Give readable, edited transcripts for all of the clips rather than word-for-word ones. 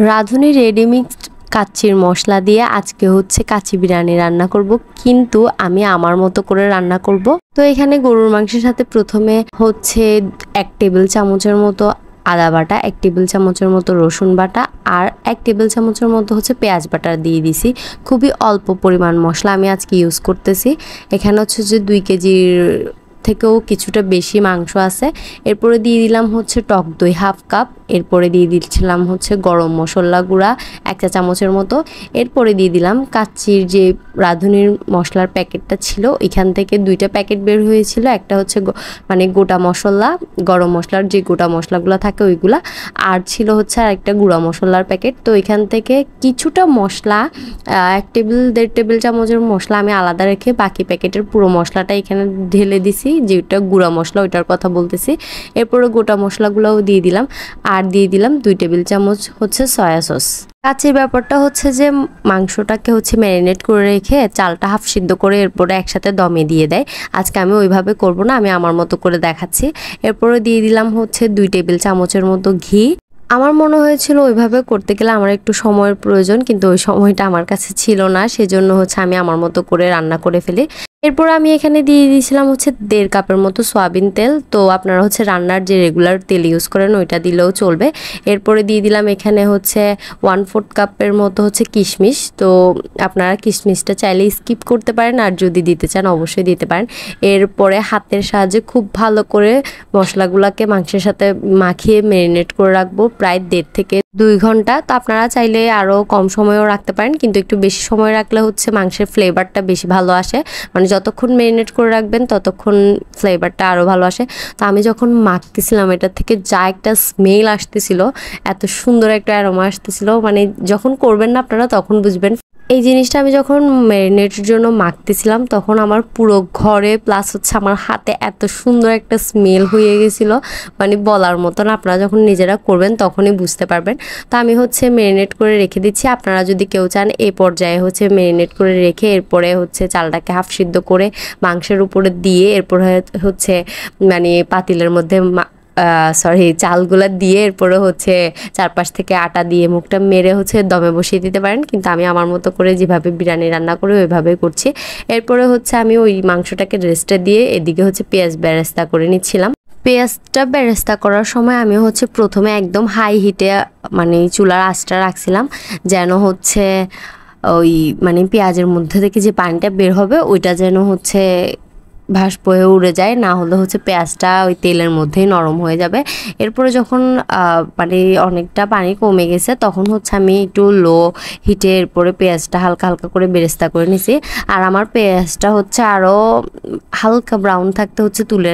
রাঁধুনি রেডিমিক্সড কাচ্চির মশলা দিয়ে আজকে হচ্ছে কাচ্চি বিরিয়ানি রান্না করব, কিন্তু আমি আমার মতো করে রান্না করব। তো এখানে গরুর মাংসের সাথে প্রথমে হচ্ছে 1 টেবিল চামচের মতো আদা বাটা, 1 টেবিল চামচের মতো রসুন বাটা আর 1 টেবিল চামচের মতো হচ্ছে পেঁয়াজ বাটা দিয়ে দিছি। খুবই অল্প পরিমাণ মশলা আমি আজকে ইউজ করতেছি। এখানে হচ্ছে যে 2 কেজির থেকেও কিছুটা বেশি মাংস আছে। এরপরে দিয়ে দিলাম হচ্ছে টক দই 1/2 কাপ। এরপরে দিয়ে দিচ্ছিলাম হচ্ছে গরম মশলা গুঁড়া 1 চা চামচের মতো। এরপরে দিয়ে দিলাম কাচ্চির যে রাঁধুনির মশলার প্যাকেটটা ছিল, এখান থেকে 2টা প্যাকেট বের হয়েছিল। একটা হচ্ছে মানে গোটা মশলা, গরম মশলার যে গোটা মশলাগুলো থাকে ওইগুলা, আর ছিল হচ্ছে আর একটা গুঁড়া মশলার প্যাকেট। তো এখান থেকে কিছুটা মশলা 1 টেবিল 1.5 টেবিল চামচের মশলা আমি আলাদা রেখে বাকি প্যাকেটের পুরো মশলাটা এখানে ঢেলে দিছি, যেটা গুঁড়া মশলা ওইটার কথা বলতেছি। এরপরে গোটা মশলাগুলোও দিয়ে দিলাম আর দিয়ে দিলাম 2 টেবিল চামচ হচ্ছে সয়া সস। কাচ্চির ব্যাপারটা হচ্ছে যে মাংসটাকে হচ্ছে ম্যারিনেট করে রেখে চালটা হাফ সিদ্ধ করে এরপরে একসাথে দমে দিয়ে দেয়। আজকে আমি ওইভাবে করব না, আমি আমার মতো করে দেখাচ্ছি। এরপরে দিয়ে দিলাম হচ্ছে 2 টেবিল চামচের মতো ঘি। আমার মনে হয়েছিল ওইভাবে করতে গেলে আমার একটু সময়ের প্রয়োজন, কিন্তু ওই সময়টা আমার কাছে ছিল না, সেজন্য হচ্ছে আমি আমার মতো করে রান্না করে ফেলি। এরপর আমি এখানে দিয়ে দিয়েছিলাম হচ্ছে 1.5 কাপের মতো সয়াবিন তেল। তো আপনারা হচ্ছে রান্নার যে রেগুলার তেল ইউজ করেন ওইটা দিলেও চলবে। এরপরে দিয়ে দিলাম এখানে হচ্ছে 1/4 কাপের মতো হচ্ছে কিশমিশ। তো আপনারা কিশমিশটা চাইলে স্কিপ করতে পারেন, আর যদি দিতে চান অবশ্যই দিতে পারেন। এরপরে হাতের সাহায্যে খুব ভালো করে মশলাগুলোকে মাংসের সাথে মাখিয়ে ম্যারিনেট করে রাখবো প্রায় 1.5 থেকে 2 ঘন্টা। তো আপনারা চাইলে আরও কম সময়ও রাখতে পারেন, কিন্তু একটু বেশি সময় রাখলে হচ্ছে মাংসের ফ্লেভারটা বেশি ভালো আসে। মানে যতক্ষণ ম্যারিনেট করে রাখবেন ততক্ষণ ফ্লেভারটা আরও ভালো আসে। তো আমি যখন মাখতেছিলাম এটা থেকে যা একটা স্মেল আসতেছিল, এত সুন্দর একটা অ্যারোমা আসতেছিল, মানে যখন করবেন না আপনারা তখন বুঝবেন। এই জিনিসটা আমি যখন ম্যারিনেটের জন্য মাখতেছিলাম তখন আমার পুরো ঘরে প্লাস হচ্ছে আমার হাতে এত সুন্দর একটা স্মেল হয়ে গেছিলো, মানে বলার মতন। আপনারা যখন নিজেরা করবেন তখনই বুঝতে পারবেন। তো আমি হচ্ছে ম্যারিনেট করে রেখে দিচ্ছি। আপনারা যদি কেউ চান এই পর্যায়ে হচ্ছে ম্যারিনেট করে রেখে এরপরে হচ্ছে চালটাকে হাফ সিদ্ধ করে মাংসের উপরে দিয়ে এরপরে হচ্ছে মানে পাতিলের মধ্যে চালগুলা দিয়ে এরপরে হচ্ছে চারপাশ থেকে আটা দিয়ে মুখটা মেরে হচ্ছে দমে বসিয়ে দিতে পারেন, কিন্তু আমি আমার মতো করে যেভাবে বিরিয়ানি রান্না করি ওইভাবেই করছি। এরপরে হচ্ছে আমি ওই মাংসটাকে রেস্টে দিয়ে এদিকে হচ্ছে পেঁয়াজ বেরেস্তা করে নিচ্ছিলাম। পেঁয়াজটা বেরেস্তা করার সময় আমি হচ্ছে প্রথমে একদম হাই হিটে মানে চুলার আঁচটা রাখছিলাম, যেন হচ্ছে ওই মানে পেঁয়াজের মধ্যে থেকে যে পানিটা বের হবে ওইটা যেন হচ্ছে ভাসপ হয়ে উড়ে যায়, না হলে হচ্ছে পেঁয়াজটা ওই তেলের মধ্যেই নরম হয়ে যাবে। এরপরে যখন মানে অনেকটা পানি কমে গেছে তখন হচ্ছে আমি একটু লো হিটে এরপরে পেঁয়াজটা হালকা হালকা করে বেরেস্তা করে নিছি। আর আমার পেঁয়াজটা হচ্ছে আরও হালকা ব্রাউন থাকতে হচ্ছে তুলে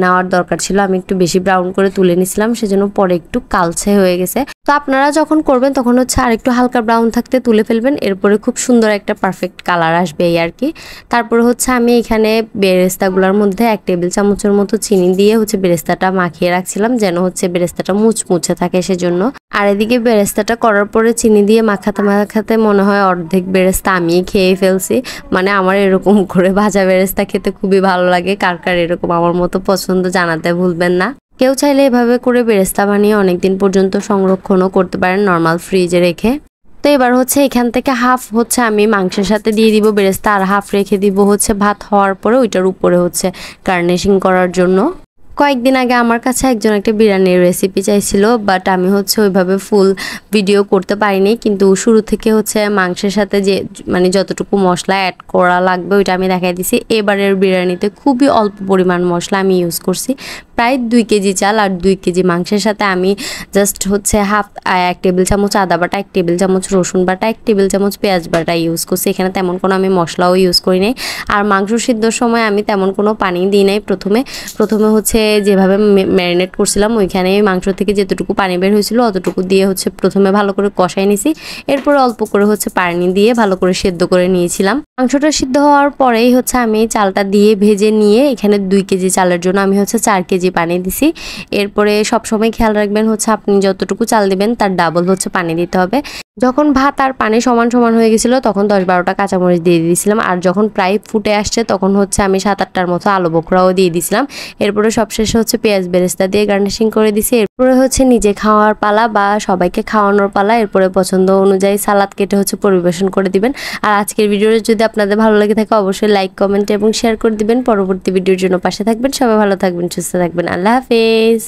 নেওয়ার দরকার ছিল। আমি একটু বেশি ব্রাউন করে তুলে নিছিলাম, সেজন্য পরে একটু কালচে হয়ে গেছে। তো আপনারা যখন করবেন তখন হচ্ছে আর একটু হালকা ব্রাউন থাকতে তুলে ফেলবেন, এরপরে খুব সুন্দর একটা পারফেক্ট কালার আসবে এই আর কি। তারপরে হচ্ছে আমি এখানে বেরেস্তাগুলোর মধ্যে 1 টেবিল চামচের মতো চিনি দিয়ে হচ্ছে বেরেস্তাটা মাখিয়ে রাখছিলাম, যেন হচ্ছে বেরেস্তাটা মুচমুচে থাকে সেজন্য। আর এদিকে বেরেস্তাটা করার পরে চিনি দিয়ে মাখাতে মাখাতে মনে হয় অর্ধেক বেরেস্তা আমি খেয়ে ফেলছি। মানে আমার এরকম করে ভাজা বেরেস্তা খেতে খুবই ভালো লাগে। কার কার এরকম আমার মতো পছন্দ জানাতে ভুলবেন না। কেউ চাইলে এভাবে করে বেরেস্তা বানিয়ে অনেকদিন পর্যন্ত সংরক্ষণও করতে পারেন নর্মাল ফ্রিজে রেখে। তো এবার হচ্ছে এখান থেকে হাফ হচ্ছে আমি মাংসের সাথে দিয়ে দিব বেরেস্তা, আর হাফ রেখে দিব হচ্ছে ভাত হওয়ার পরে ওইটার উপরে হচ্ছে গার্নিশিং করার জন্য। কয়েকদিন আগে আমার কাছে একজন একটা বিরিয়ানির রেসিপি চাইছিল, বাট আমি হচ্ছে ওইভাবে ফুল ভিডিও করতে পারিনি, কিন্তু শুরু থেকে হচ্ছে মাংসের সাথে যে মানে যতটুকু মশলা অ্যাড করা লাগবে ওইটা আমি দেখাই দিছি। এবারের বিরিয়ানিতে খুবই অল্প পরিমাণ মশলা আমি ইউজ করছি, প্রায় 2 কেজি চাল আর 2 কেজি মাংসের সাথে আমি জাস্ট হচ্ছে 1 টেবিল চামচ আদা বাটা, 1 টেবিল চামচ রসুন বাটা, 1 টেবিল চামচ পেঁয়াজ বাটা ইউজ করছি। এখানে তেমন কোনো আমি মশলাও ইউজ করি নাই। আর মাংস সিদ্ধর সময় আমি তেমন কোনো পানি দিই নাই। প্রথমে হচ্ছে যেভাবে ম্যারিনেট করছিলাম ওইখানে মাংস থেকে যেতটুকু পানি বের হয়েছিল অতটুকু দিয়ে হচ্ছে প্রথমে ভালো করে কষাই নিছি। এরপরে অল্প করে হচ্ছে পানি দিয়ে ভালো করে সেদ্ধ করে নিয়েছিলাম। মাংসটা সিদ্ধ হওয়ার পরেই হচ্ছে আমি চালটা দিয়ে ভেজে নিয়ে এখানে 2 কেজি চালের জন্য আমি হচ্ছে 4 কেজি কেজি পানি দিছি। এরপরে সবসময় খেয়াল রাখবেন হচ্ছে আপনি যতটুকু চাল দিবেন তার ডাবল হচ্ছে পানি দিতে হবে। যখন ভাত আর পানি সমান সমান হয়ে গেছিলো তখন 10-12টা কাঁচামরিচ দিয়ে দিয়েছিলাম। আর যখন প্রায় ফুটে আসছে তখন হচ্ছে আমি 7-8টার মতো আলু বোখরাও দিয়ে দিয়েছিলাম। এরপরে সবশেষে হচ্ছে পেঁয়াজ বেরেস্তা দিয়ে গার্নিশিং করে দিছি। এরপরে হচ্ছে নিজে খাওয়ার পালা বা সবাইকে খাওয়ানোর পালা। এরপরে পছন্দ অনুযায়ী সালাদ কেটে হচ্ছে পরিবেশন করে দিবেন। আর আজকের ভিডিওটা যদি আপনাদের ভালো লাগে থাকে অবশ্যই লাইক, কমেন্ট এবং শেয়ার করে দিবেন। পরবর্তী ভিডিওর জন্য পাশে থাকবেন। সবাই ভালো থাকবেন, সুস্থ থাকবেন। আল্লাহ হাফেজ।